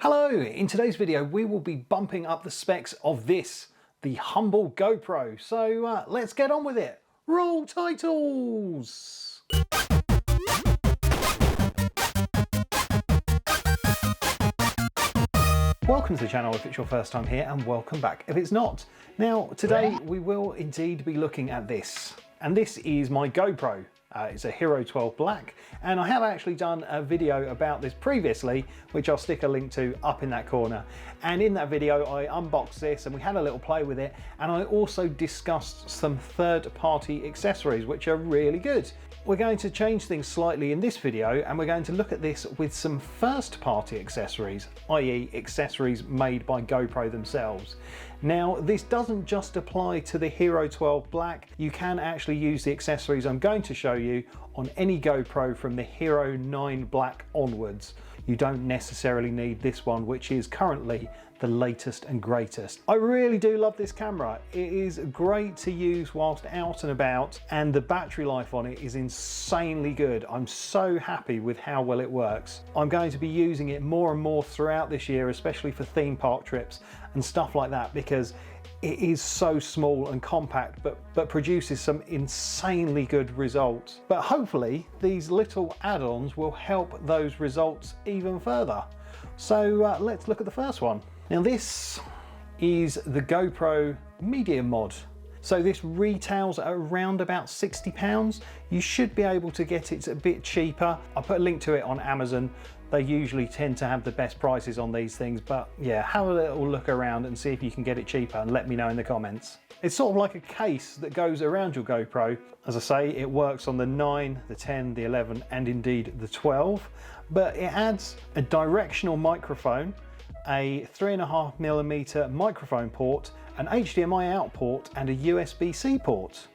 Hello, in today's video we will be bumping up the specs of this, the humble GoPro. So let's get on with it. Roll titles! Welcome to the channel if it's your first time here, and welcome back if it's not. Now today we will indeed be looking at this, and this is my GoPro. It's a Hero 12 Black, and I have actually done a video about this previously, which I'll stick a link to up in that corner. And in that video I unboxed this and we had a little play with it, and I also discussed some third-party accessories which are really good. We're going to change things slightly in this video, and we're going to look at this with some first-party accessories, i.e. accessories made by GoPro themselves. Now, this doesn't just apply to the Hero 12 Black. You can actually use the accessories I'm going to show you on any GoPro from the Hero 9 Black onwards. You don't necessarily need this one, which is currently the latest and greatest. I really do love this camera. It is great to use whilst out and about, and the battery life on it is insanely good. I'm so happy with how well it works. I'm going to be using it more and more throughout this year, especially for theme park trips and stuff like that, because it is so small and compact, but produces some insanely good results. But hopefully these little add-ons will help those results even further. So let's look at the first one. Now this is the GoPro Media Mod. So this retails at around about £60. You should be able to get it a bit cheaper. I'll put a link to it on Amazon. They usually tend to have the best prices on these things, but yeah, have a little look around and see if you can get it cheaper, and let me know in the comments. It's sort of like a case that goes around your GoPro. As I say, it works on the 9, the 10, the 11, and indeed the 12, but it adds a directional microphone, a 3.5mm microphone port, an HDMI out port, and a USB-C port.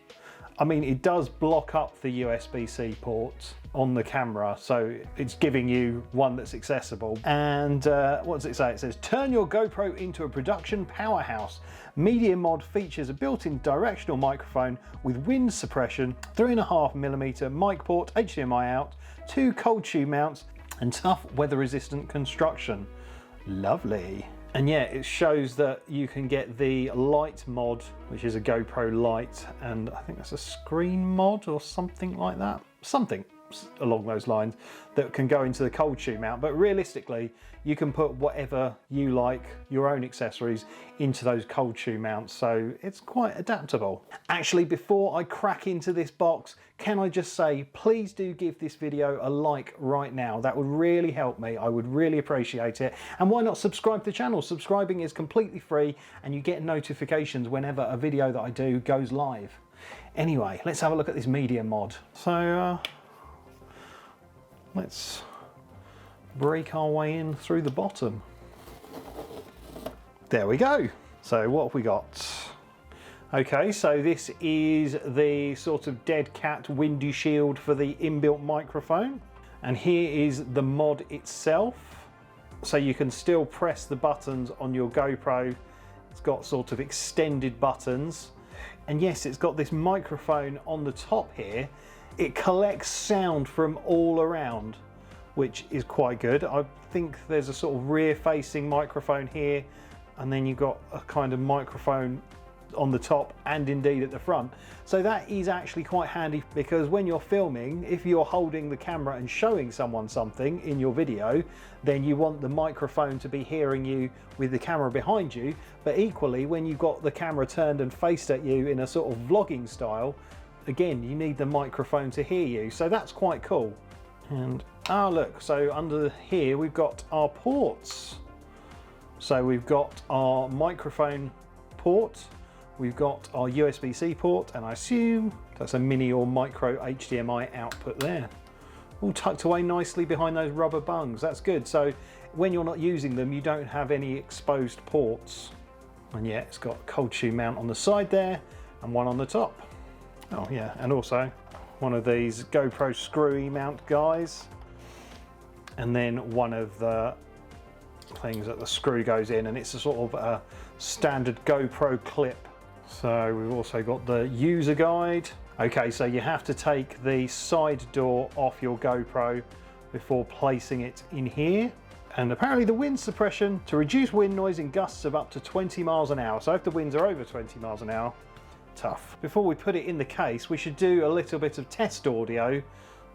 I mean, it does block up the USB-C port on the camera, so it's giving you one that's accessible. And what does it say? It says, turn your GoPro into a production powerhouse. Media Mod features a built-in directional microphone with wind suppression, 3.5mm mic port, HDMI out, 2 cold shoe mounts, and tough weather-resistant construction. Lovely. And yeah, it shows that you can get the light mod, which is a GoPro Lite, and I think that's a screen mod or something like that. Something along those lines that can go into the cold shoe mount, but realistically you can put whatever you like, your own accessories, into those cold shoe mounts, so it's quite adaptable. Actually, before I crack into this box, can I just say, please do give this video a like right now. That would really help me. I would really appreciate it. And why not subscribe to the channel? Subscribing is completely free and you get notifications whenever a video that I do goes live. Anyway, let's have a look at this Media Mod. So let's break our way in through the bottom. There we go. So what have we got? Okay, so this is the sort of dead cat windy shield for the inbuilt microphone. And here is the mod itself. So you can still press the buttons on your GoPro. It's got sort of extended buttons. And yes, it's got this microphone on the top here. It collects sound from all around, which is quite good. I think there's a sort of rear facing microphone here, and then you've got a kind of microphone on the top and indeed at the front. So that is actually quite handy, because when you're filming, if you're holding the camera and showing someone something in your video, then you want the microphone to be hearing you with the camera behind you. But equally, when you've got the camera turned and faced at you in a sort of vlogging style, again, you need the microphone to hear you. So that's quite cool. And look, so under here we've got our ports. So we've got our microphone port, we've got our USB-C port, and I assume that's a mini or micro HDMI output there. All tucked away nicely behind those rubber bungs. That's good. So when you're not using them, you don't have any exposed ports. And yeah, it's got a cold shoe mount on the side there and one on the top. Oh yeah, and also one of these GoPro screwy mount guys, and then one of the things that the screw goes in, and it's a sort of a standard GoPro clip. So we've also got the user guide. Okay, so you have to take the side door off your GoPro before placing it in here. And apparently the wind suppression to reduce wind noise in gusts of up to 20 miles an hour. So if the winds are over 20 miles an hour, tough. Before we put it in the case, we should do a little bit of test audio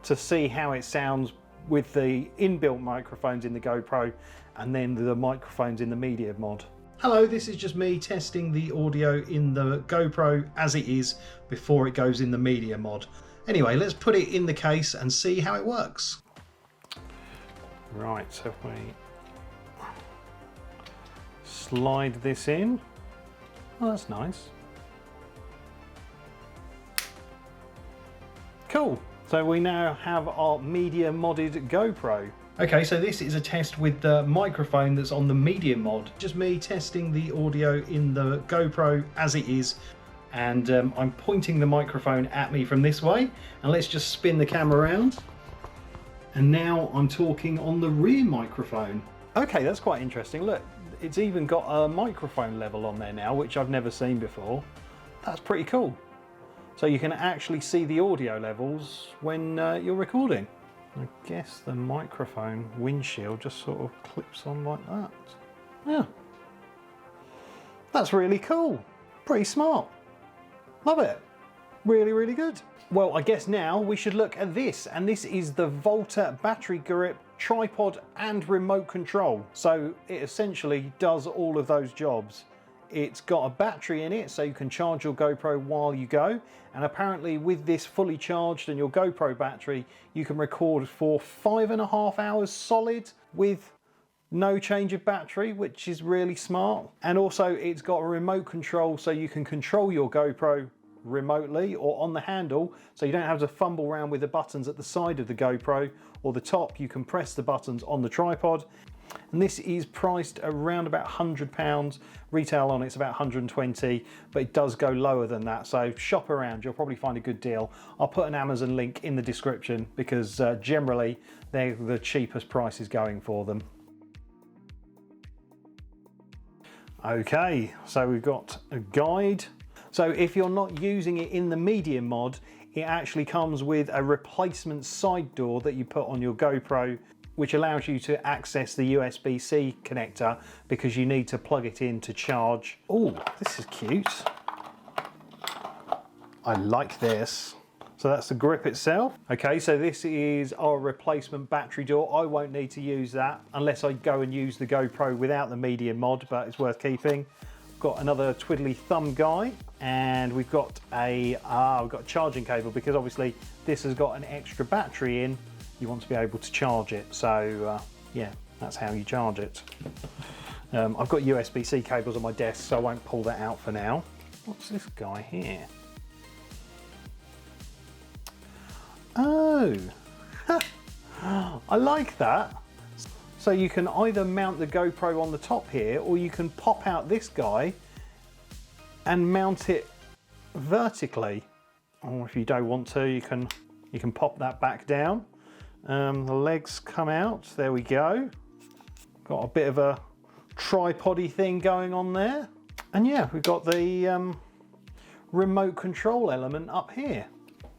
to see how it sounds with the inbuilt microphones in the GoPro and then the microphones in the Media Mod. Hello, this is just me testing the audio in the GoPro as it is before it goes in the Media Mod. Anyway, let's put it in the case and see how it works. Right, so if we slide this in, oh, that's nice. Cool, so we now have our Media Modded GoPro. Okay, so this is a test with the microphone that's on the Media Mod. Just me testing the audio in the GoPro as it is, and I'm pointing the microphone at me from this way, and let's just spin the camera around. And now I'm talking on the rear microphone. Okay, that's quite interesting. Look, it's even got a microphone level on there now, which I've never seen before. That's pretty cool. So you can actually see the audio levels when you're recording. I guess the microphone windshield just sort of clips on like that. Yeah. That's really cool. Pretty smart. Love it. Really, really good. Well, I guess now we should look at this, and this is the Volta battery grip, tripod and remote control. So it essentially does all of those jobs. It's got a battery in it so you can charge your GoPro while you go, and apparently with this fully charged and your GoPro battery you can record for 5.5 hours solid with no change of battery, which is really smart. And also it's got a remote control so you can control your GoPro remotely or on the handle, so you don't have to fumble around with the buttons at the side of the GoPro or the top. You can press the buttons on the tripod. And this is priced around about £100. Retail on it's about 120, but it does go lower than that, so shop around, you'll probably find a good deal. I'll put an Amazon link in the description because generally they're the cheapest prices going for them. Okay, so we've got a guide. So if you're not using it in the Media Mod, it actually comes with a replacement side door that you put on your GoPro, which allows you to access the USB-C connector because you need to plug it in to charge. Oh, this is cute. I like this. So that's the grip itself. Okay, so this is our replacement battery door. I won't need to use that unless I go and use the GoPro without the Media Mod, but it's worth keeping. Got another twiddly thumb guy, and we've got a charging cable because obviously this has got an extra battery in. You want to be able to charge it, so yeah, that's how you charge it. I've got USB-C cables on my desk, so I won't pull that out for now. What's this guy here? Oh, I like that. So you can either mount the GoPro on the top here, or you can pop out this guy and mount it vertically. Or if you don't want to, you can pop that back down. The legs come out, there we go. Got a bit of a tripod-y thing going on there. And yeah, we've got the remote control element up here.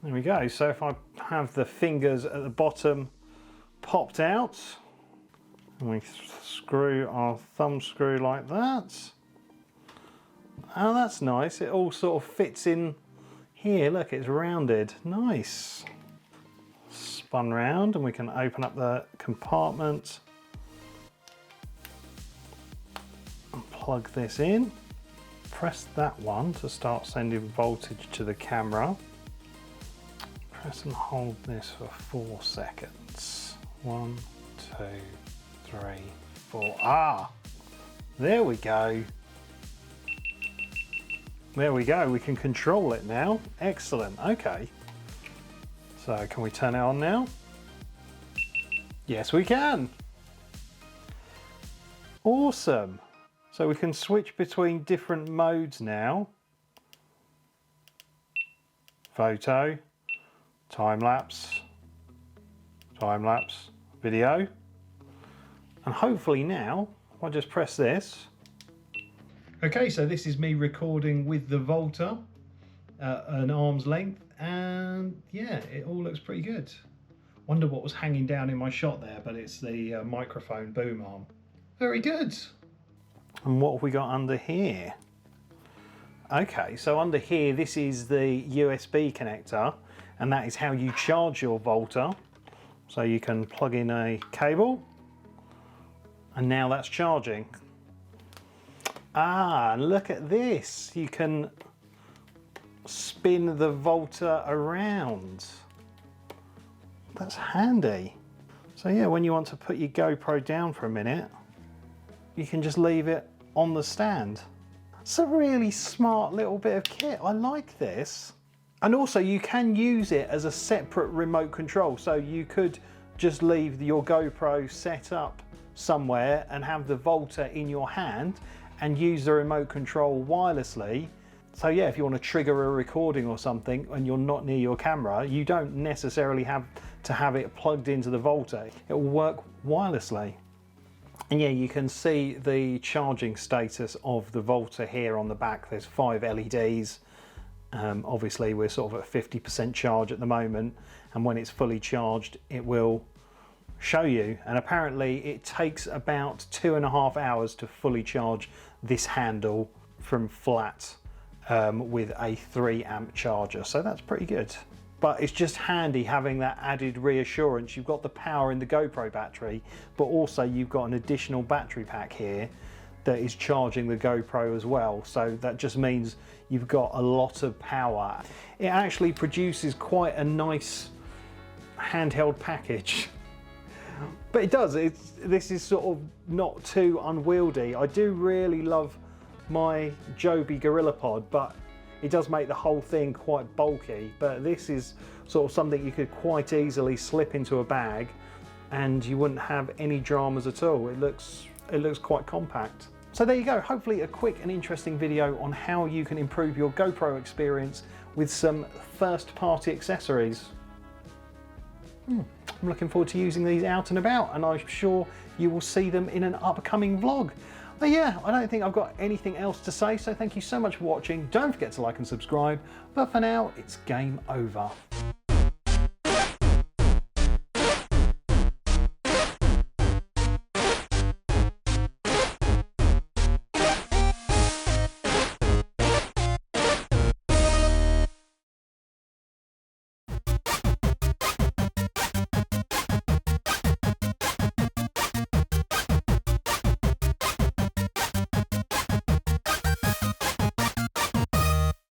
There we go, so if I have the fingers at the bottom popped out, and we screw our thumb screw like that. Oh, that's nice, it all sort of fits in here, look, it's rounded, nice. Spun round and we can open up the compartment and plug this in. Press that one to start sending voltage to the camera. Press and hold this for 4 seconds. 1, 2, 3, 4. Ah, there we go. There we go, we can control it now. Excellent, okay. So can we turn it on now? Yes, we can. Awesome. So we can switch between different modes now. Photo, time-lapse, video. And hopefully now, if I just press this. Okay, so this is me recording with the Volta at an arm's length, and yeah, it all looks pretty good. Wonder what was hanging down in my shot there, but it's the microphone boom arm. Very good. And what have we got under here? Okay, so under here, this is the USB connector, and that is how you charge your Volta. So you can plug in a cable, and now that's charging. Ah, and look at this. You can spin the Volta around. That's handy. So yeah, when you want to put your GoPro down for a minute, you can just leave it on the stand. It's a really smart little bit of kit. I like this. And also you can use it as a separate remote control. So you could just leave your GoPro set up somewhere and have the Volta in your hand and use the remote control wirelessly. So yeah, if you want to trigger a recording or something and you're not near your camera, you don't necessarily have to have it plugged into the Volta. It will work wirelessly. And yeah, you can see the charging status of the Volta here on the back. There's 5 LEDs. Obviously we're sort of at 50% charge at the moment, and when it's fully charged it will show you. And apparently it takes about 2.5 hours to fully charge this handle from flat with a 3 amp charger, so that's pretty good. But it's just handy having that added reassurance. You've got the power in the GoPro battery, but also you've got an additional battery pack here that is charging the GoPro as well. So that just means you've got a lot of power. It actually produces quite a nice handheld package. But it does, this is sort of not too unwieldy. I do really love my Joby GorillaPod, but it does make the whole thing quite bulky. But this is sort of something you could quite easily slip into a bag and you wouldn't have any dramas at all. It looks quite compact. So there you go, hopefully a quick and interesting video on how you can improve your GoPro experience with some first-party accessories. I'm looking forward to using these out and about, and I'm sure you will see them in an upcoming vlog. But yeah, I don't think I've got anything else to say, so thank you so much for watching. Don't forget to like and subscribe, but for now, it's game over.